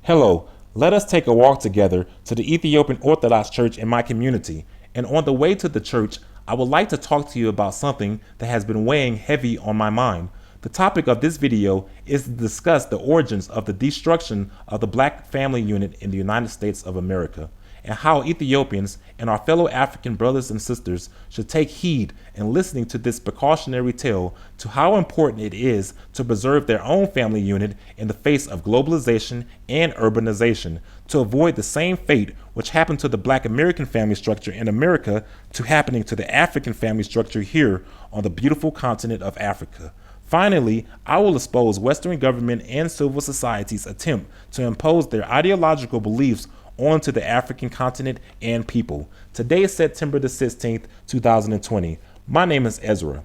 Hello, let us take a walk together to the Ethiopian Orthodox Church in my community. And on the way to the church, I would like to talk to you about something that has been weighing heavy on my mind. The topic of this video is to discuss the origins of the destruction of the black family unit in the United States of America, and how Ethiopians and our fellow African brothers and sisters should take heed in listening to this precautionary tale to how important it is to preserve their own family unit in the face of globalization and urbanization, to avoid the same fate which happened to the black American family structure in America to happening to the African family structure here on the beautiful continent of Africa. Finally, I will expose Western government and civil society's attempt to impose their ideological beliefs onto the African continent and people. Today is September the 16th, 2020. My name is Ezra.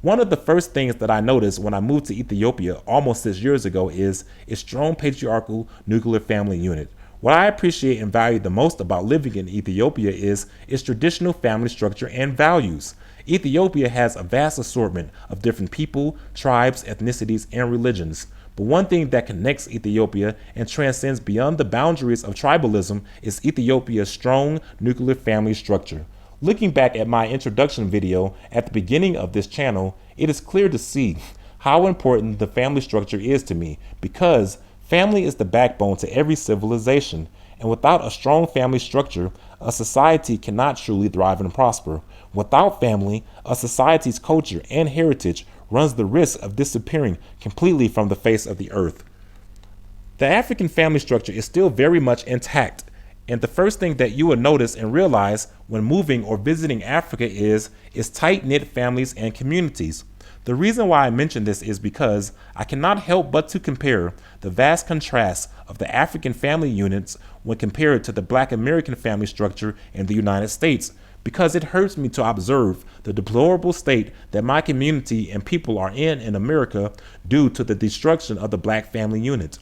One of the first things that I noticed when I moved to Ethiopia almost 6 years ago is its strong patriarchal nuclear family unit. What I appreciate and value the most about living in Ethiopia is its traditional family structure and values. Ethiopia has a vast assortment of different people, tribes, ethnicities, and religions. But one thing that connects Ethiopia and transcends beyond the boundaries of tribalism is Ethiopia's strong nuclear family structure. Looking back at my introduction video at the beginning of this channel, it is clear to see how important the family structure is to me, because family is the backbone to every civilization, and without a strong family structure, a society cannot truly thrive and prosper. Without family, a society's culture and heritage runs the risk of disappearing completely from the face of the earth. The African family structure is still very much intact, and the first thing that you will notice and realize when moving or visiting Africa is tight-knit families and communities. The reason why I mention this is because I cannot help but to compare the vast contrast of the African family units when compared to the black American family structure in the United States, because it hurts me to observe the deplorable state that my community and people are in America due to the destruction of the black family unit.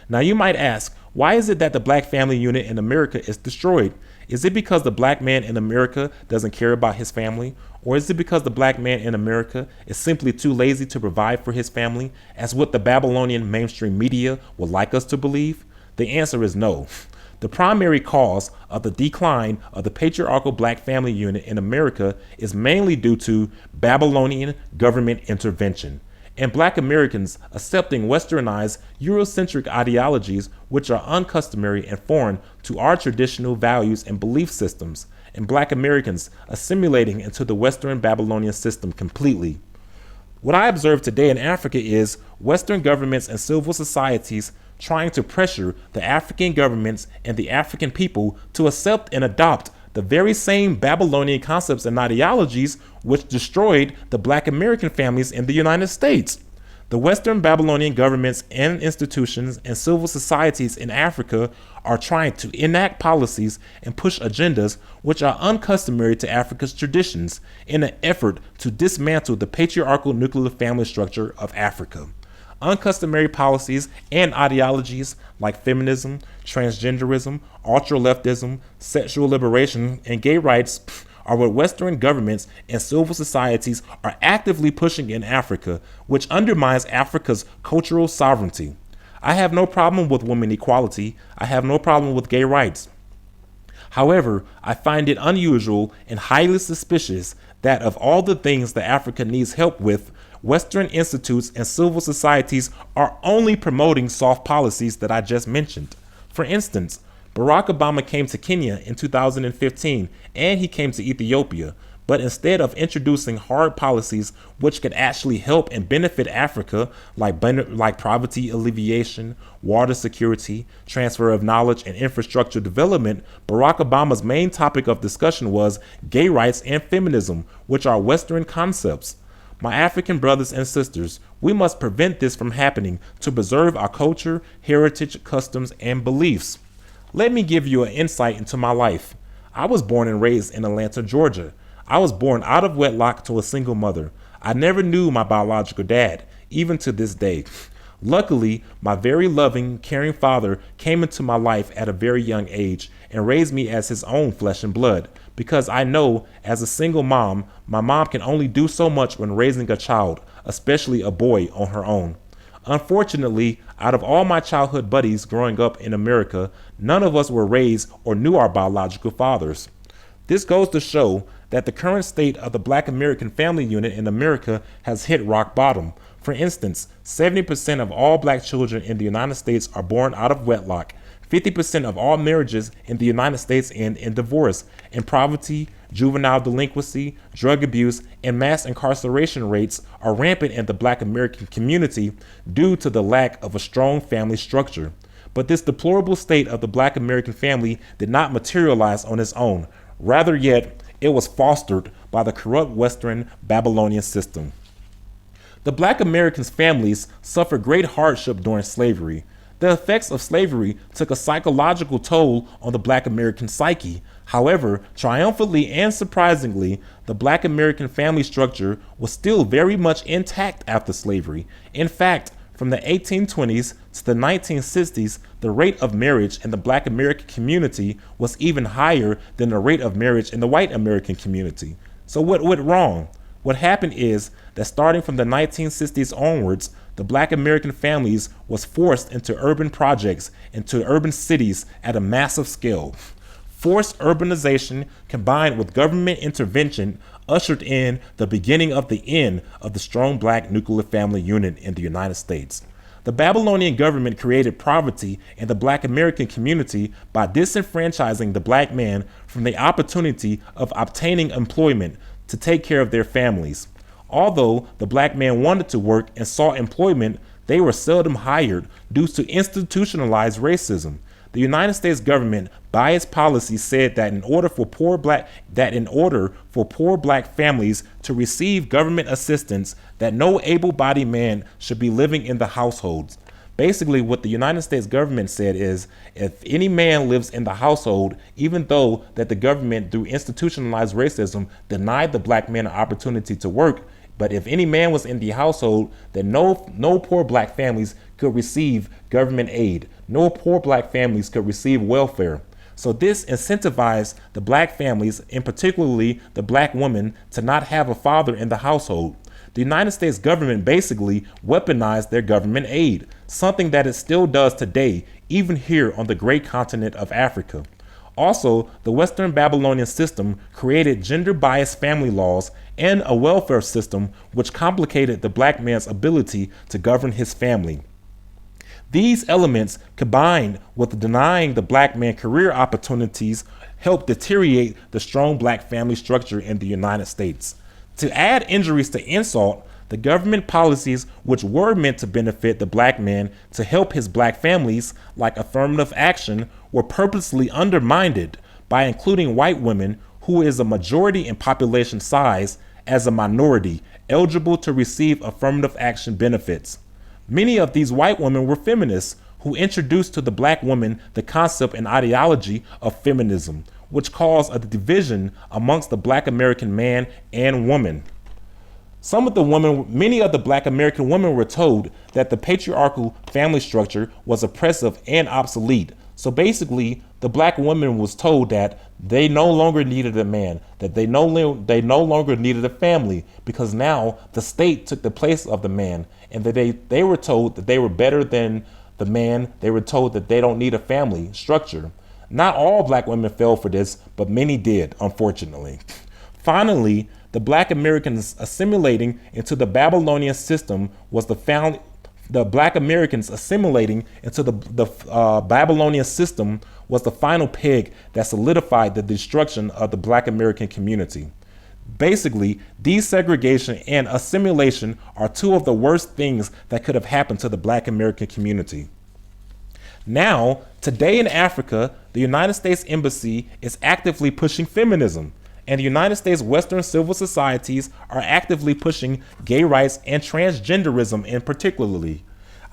Now you might ask, why is it that the black family unit in America is destroyed? Is it because the black man in America doesn't care about his family? Or is it because the black man in America is simply too lazy to provide for his family, as what the Babylonian mainstream media would like us to believe? The answer is no. The primary cause of the decline of the patriarchal black family unit in America is mainly due to Babylonian government intervention and black Americans accepting westernized Eurocentric ideologies which are uncustomary and foreign to our traditional values and belief systems, and black Americans assimilating into the Western Babylonian system completely. What I observe today in Africa is Western governments and civil societies trying to pressure the African governments and the African people to accept and adopt the very same Babylonian concepts and ideologies which destroyed the black American families in the United States. The Western Babylonian governments and institutions and civil societies in Africa are trying to enact policies and push agendas which are uncustomary to Africa's traditions in an effort to dismantle the patriarchal nuclear family structure of Africa. Uncustomary policies and ideologies like feminism, transgenderism, ultra-leftism, sexual liberation, and gay rights are what Western governments and civil societies are actively pushing in Africa, which undermines Africa's cultural sovereignty. I have no problem with women equality. I have no problem with gay rights. However, I find it unusual and highly suspicious that of all the things that Africa needs help with, Western institutes and civil societies are only promoting soft policies that I just mentioned. For instance, Barack Obama came to Kenya in 2015 and he came to Ethiopia, but instead of introducing hard policies which could actually help and benefit Africa, like poverty alleviation, water security, transfer of knowledge, and infrastructure development, Barack Obama's main topic of discussion was gay rights and feminism, which are Western concepts. My African brothers and sisters, we must prevent this from happening to preserve our culture, heritage, customs, and beliefs. Let me give you an insight into my life. I was born and raised in Atlanta, Georgia. I was born out of wedlock to a single mother. I never knew my biological dad, even to this day. Luckily, my very loving, caring father came into my life at a very young age and raised me as his own flesh and blood, because I know as a single mom, my mom can only do so much when raising a child, especially a boy, on her own. Unfortunately, out of all my childhood buddies growing up in America, none of us were raised or knew our biological fathers. This goes to show that the current state of the Black American family unit in America has hit rock bottom. For instance, 70% of all black children in the United States are born out of wedlock. 50% of all marriages in the United States end in divorce, and poverty, juvenile delinquency, drug abuse, and mass incarceration rates are rampant in the Black American community due to the lack of a strong family structure. But this deplorable state of the Black American family did not materialize on its own. Rather yet, it was fostered by the corrupt Western Babylonian system. The Black Americans' families suffered great hardship during slavery. The effects of slavery took a psychological toll on the Black American psyche. However, triumphantly and surprisingly, the Black American family structure was still very much intact after slavery. In fact, from the 1820s to the 1960s, the rate of marriage in the Black American community was even higher than the rate of marriage in the white American community. So what went wrong? What happened is that starting from the 1960s onwards, the Black American families was forced into urban projects, into urban cities at a massive scale. Forced urbanization combined with government intervention ushered in the beginning of the end of the strong black nuclear family unit in the United States. The Babylonian government created poverty in the Black American community by disenfranchising the black man from the opportunity of obtaining employment to take care of their families. Although the black man wanted to work and sought employment, they were seldom hired due to institutionalized racism. The United States government, by its policy, said that in order for poor black families to receive government assistance, that no able-bodied man should be living in the households. Basically, what the United States government said is, if any man lives in the household, even though that the government, through institutionalized racism, denied the black man an opportunity to work, but if any man was in the household, then no poor black families could receive government aid. No poor black families could receive welfare. So this incentivized the black families, and particularly the black woman, to not have a father in the household. The United States government basically weaponized their government aid, something that it still does today, even here on the great continent of Africa. Also, the Western Babylonian system created gender-biased family laws and a welfare system which complicated the black man's ability to govern his family. These elements, combined with denying the black man career opportunities, helped deteriorate the strong black family structure in the United States. To add injuries to insult, the government policies which were meant to benefit the black man to help his black families, like affirmative action, were purposely undermined by including white women, who is a majority in population size, as a minority eligible to receive affirmative action benefits. Many of these white women were feminists who introduced to the black woman the concept and ideology of feminism, which caused a division amongst the black American man and woman. Many of the black American women were told that the patriarchal family structure was oppressive and obsolete. So basically, the black woman was told that they no longer needed a man, that they no longer needed a family, because now the state took the place of the man, and that they were told that they were better than the man. They were told that they don't need a family structure. Not all black women fell for this, but many did, unfortunately. Finally, the black Americans assimilating into the Babylonian system was the black Americans assimilating into the Babylonian system was the final peg that solidified the destruction of the black American community. Basically, desegregation and assimilation are two of the worst things that could have happened to the black American community. Now, today in Africa, the United States Embassy is actively pushing feminism, and the United States Western civil societies are actively pushing gay rights and transgenderism in particularly.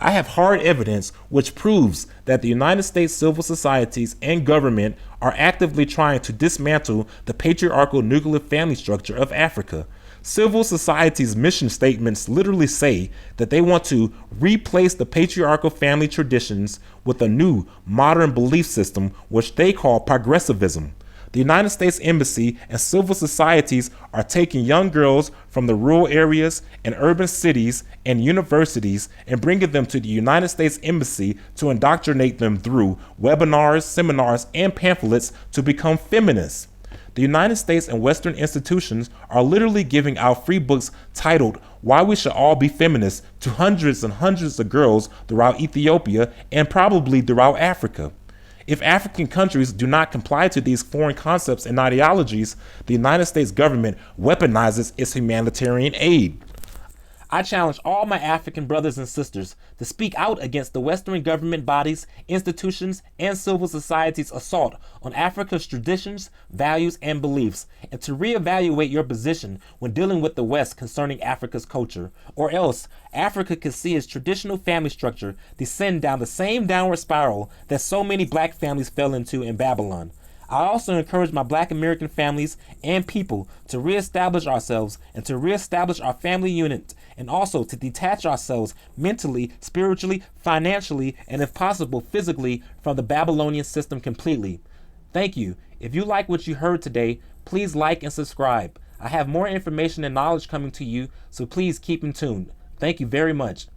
I have hard evidence which proves that the United States civil societies and government are actively trying to dismantle the patriarchal nuclear family structure of Africa. Civil societies' mission statements literally say that they want to replace the patriarchal family traditions with a new modern belief system which they call progressivism. The United States Embassy and civil societies are taking young girls from the rural areas and urban cities and universities and bringing them to the United States Embassy to indoctrinate them through webinars, seminars, and pamphlets to become feminists. The United States and Western institutions are literally giving out free books titled Why We Should All Be Feminists to hundreds and hundreds of girls throughout Ethiopia and probably throughout Africa. If African countries do not comply to these foreign concepts and ideologies, the United States government weaponizes its humanitarian aid. I challenge all my African brothers and sisters to speak out against the Western government bodies, institutions, and civil society's assault on Africa's traditions, values, and beliefs, and to reevaluate your position when dealing with the West concerning Africa's culture, or else Africa could see its traditional family structure descend down the same downward spiral that so many black families fell into in Babylon. I also encourage my black American families and people to reestablish ourselves and to reestablish our family unit, and also to detach ourselves mentally, spiritually, financially, and if possible, physically from the Babylonian system completely. Thank you. If you like what you heard today, please like and subscribe. I have more information and knowledge coming to you, so please keep in tune. Thank you very much.